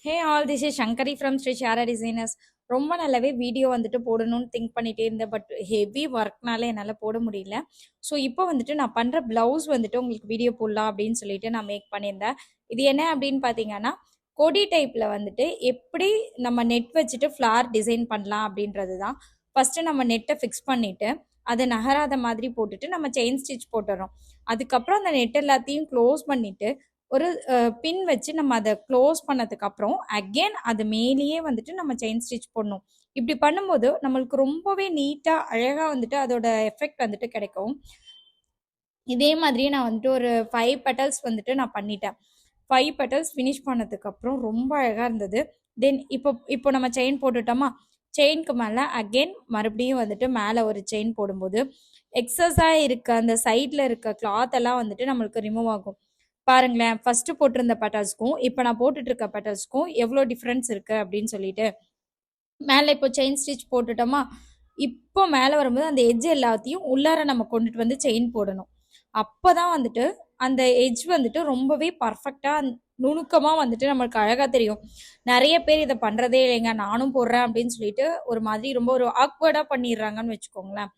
Hey all this is Shankari from Sri Shara designers. ரொம்ப நல்லாவே video வந்துட்டு போடணும்னு திங்க் பண்ணிட்டே இருந்தேன். பட் ஹெவி ஒர்க்னால என்னால் போட முடியல. ஸோ இப்போ வந்துட்டு நான் பண்ணுற ப்ளவுஸ் வந்துட்டு உங்களுக்கு வீடியோ போடலாம் அப்படின்னு சொல்லிட்டு நான் மேக் பண்ணியிருந்தேன். இது என்ன அப்படின்னு பார்த்தீங்கன்னா, கொடி டைப்பில் வந்துட்டு எப்படி நம்ம நெட் வச்சுட்டு ஃப்ளார் டிசைன் பண்ணலாம் அப்படின்றது தான். ஃபஸ்ட்டு நம்ம நெட்டை ஃபிக்ஸ் பண்ணிவிட்டு அதை நகராத மாதிரி போட்டுட்டு நம்ம செயின் ஸ்டிச் போட்டுறோம். அதுக்கப்புறம் அந்த நெட் எல்லாத்தையும் க்ளோஸ் பண்ணிவிட்டு ஒரு பின் வச்சு நம்ம அதை க்ளோஸ் பண்ணதுக்கு அப்புறம் அகெயின் அது மேலேயே வந்துட்டு நம்ம செயின் ஸ்டிச் பண்ணணும். இப்படி பண்ணும்போது நம்மளுக்கு ரொம்பவே நீட்டா அழகா வந்துட்டு அதோட எஃபெக்ட் வந்துட்டு கிடைக்கும். இதே மாதிரியே நான் வந்துட்டு ஒரு 5 பெட்டல்ஸ் வந்துட்டு நான் பண்ணிட்டேன். 5 பெட்டல்ஸ் ஃபினிஷ் பண்ணதுக்கு அப்புறம் ரொம்ப அழகா இருந்தது. தென் இப்போ நம்ம செயின் போட்டுட்டோமா, செயினுக்கு மேலே அகெயின் மறுபடியும் வந்துட்டு மேலே ஒரு செயின் போடும்போது எக்ஸஸாக இருக்க அந்த சைடில் இருக்க கிளாத் எல்லாம் வந்துட்டு நம்மளுக்கு ரிமூவ் ஆகும். பாருங்களேன், ஃபர்ஸ்ட் போட்டிருந்த பெட்டல்ஸ்க்கும் இப்போ நான் போட்டுட்டு இருக்க பெட்டல்ஸ்க்கும் எவ்வளோ டிஃப்ரென்ஸ் இருக்கு அப்படின்னு சொல்லிட்டு. மேலே இப்போ செயின் ஸ்டிச் போட்டுட்டோமா, இப்போ மேலே வரும்போது அந்த எட்ஜ் எல்லாத்தையும் உள்ளார நம்ம கொண்டுட்டு வந்து செயின் போடணும். அப்போதான் வந்துட்டு அந்த எட்ஜ் வந்துட்டு ரொம்பவே பர்ஃபெக்டா நுணுக்கமா வந்துட்டு நம்மளுக்கு அழகா தெரியும். நிறைய பேர் இதை பண்றதே இல்லைங்க, நானும் போடுறேன் அப்படின்னு சொல்லிட்டு ஒரு மாதிரி ரொம்ப ஒரு ஆக்வர்டா பண்ணிடுறாங்கன்னு வச்சுக்கோங்களேன்.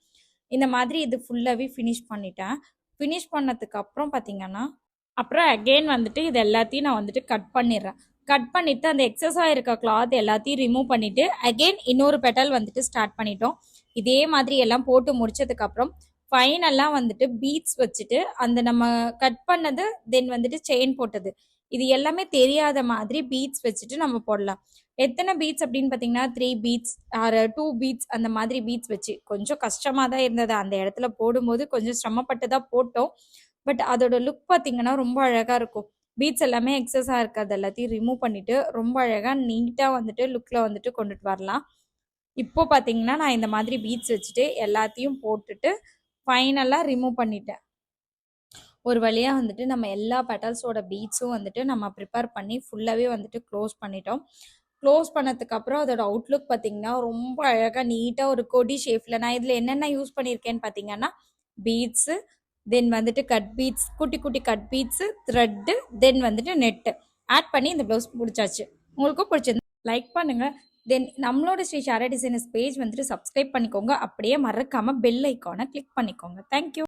இந்த மாதிரி இது ஃபுல்லாவே ஃபினிஷ் பண்ணிட்டேன். ஃபினிஷ் பண்ணதுக்கு அப்புறம் பார்த்தீங்கன்னா, அப்புறம் அகெயின் வந்துட்டு இது எல்லாத்தையும் நான் வந்துட்டு கட் பண்ணிடுறேன். கட் பண்ணிட்டு அந்த எக்ஸஸாக இருக்க கிளாத் எல்லாத்தையும் ரிமூவ் பண்ணிட்டு அகெயின் இன்னொரு பெட்டல் வந்துட்டு ஸ்டார்ட் பண்ணிட்டோம். இதே மாதிரி எல்லாம் போட்டு முடிச்சதுக்கு அப்புறம் ஃபைனலாக வந்துட்டு பீட்ஸ் வச்சுட்டு அந்த நம்ம கட் பண்ணது தென் வந்துட்டு செயின் போட்டது இது எல்லாமே தெரியாத மாதிரி பீட்ஸ் வச்சுட்டு நம்ம போடலாம். எத்தனை பீட்ஸ் அப்படின்னு பார்த்தீங்கன்னா 3 பீட்ஸ் ஆர் 2 பீட்ஸ் அந்த மாதிரி பீட்ஸ் வச்சு கொஞ்சம் கஷ்டமாக தான் இருந்தது. அந்த இடத்துல போடும்போது கொஞ்சம் சிரமப்பட்டு தான் போட்டோம். பட் அதோட லுக் பார்த்தீங்கன்னா ரொம்ப அழகாக இருக்கும். பீட்ஸ் எல்லாமே எக்ஸஸாக இருக்கிறது எல்லாத்தையும் ரிமூவ் பண்ணிட்டு ரொம்ப அழகாக நீட்டாக வந்துட்டு லுக்கில் வந்துட்டு கொண்டுட்டு வரலாம். இப்போ பார்த்தீங்கன்னா நான் இந்த மாதிரி பீட்ஸ் வச்சுட்டு எல்லாத்தையும் போட்டுட்டு ஃபைனலாக ரிமூவ் பண்ணிட்டேன். ஒரு வழியாக வந்துட்டு நம்ம எல்லா பெட்டல்ஸோட பீட்ஸும் வந்துட்டு நம்ம ப்ரிப்பேர் பண்ணி ஃபுல்லாகவே வந்துட்டு க்ளோஸ் பண்ணிட்டோம். க்ளோஸ் பண்ணதுக்கப்புறம் அதோட அவுட்லுக் பார்த்தீங்கன்னா ரொம்ப அழகாக நீட்டாக ஒரு கொடி ஷேப்பில். நான் இதில் என்னென்ன யூஸ் பண்ணியிருக்கேன்னு பார்த்தீங்கன்னா, பீட்ஸு, தென் வந்துட்டு கட் பீட்ஸ், குட்டி குட்டி கட் பீட்ஸு, த்ரெட்டு, தென் வந்துட்டு நெட்டு ஆட் பண்ணி இந்த ப்ளவுஸ் பிடிச்சாச்சு. உங்களுக்கும் பிடிச்சிருந்து லைக் பண்ணுங்கள். தென் நம்மளோட ஸ்ரீ ஷாரா டிசைனர்ஸ் பேஜ் வந்துட்டு சப்ஸ்கிரைப் பண்ணிக்கோங்க. அப்படியே மறக்காமல் பெல் ஐக்கானை கிளிக் பண்ணிக்கோங்க. தேங்க்யூ.